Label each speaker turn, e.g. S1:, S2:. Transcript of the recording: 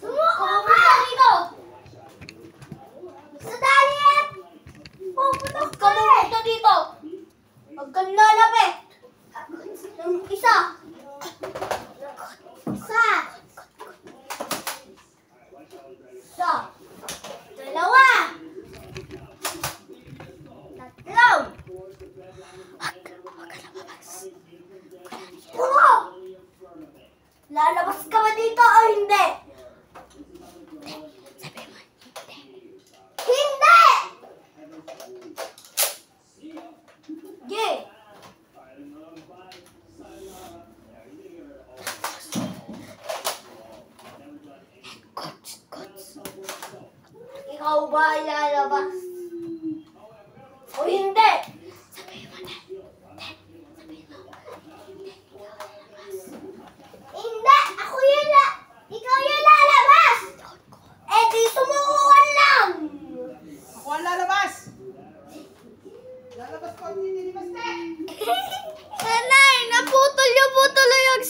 S1: Pumunta dito! Sa dalit! Pupunta ka pumunta dito! Huwag kang lalapit! Isa! Isa! Isa! Dalawa! Tatlo! Puro! Lalabas ka ba dito o hindi? Hindi! Sige! Ikaw ba ay lalabas? O hindi? Hindi! Ako yun na! Ikaw yung lalabas! Eh di sumukuhan lang!
S2: Ako ang lalabas! Lalabas ko, hindi ni Baste!
S1: Nanay, naputol yung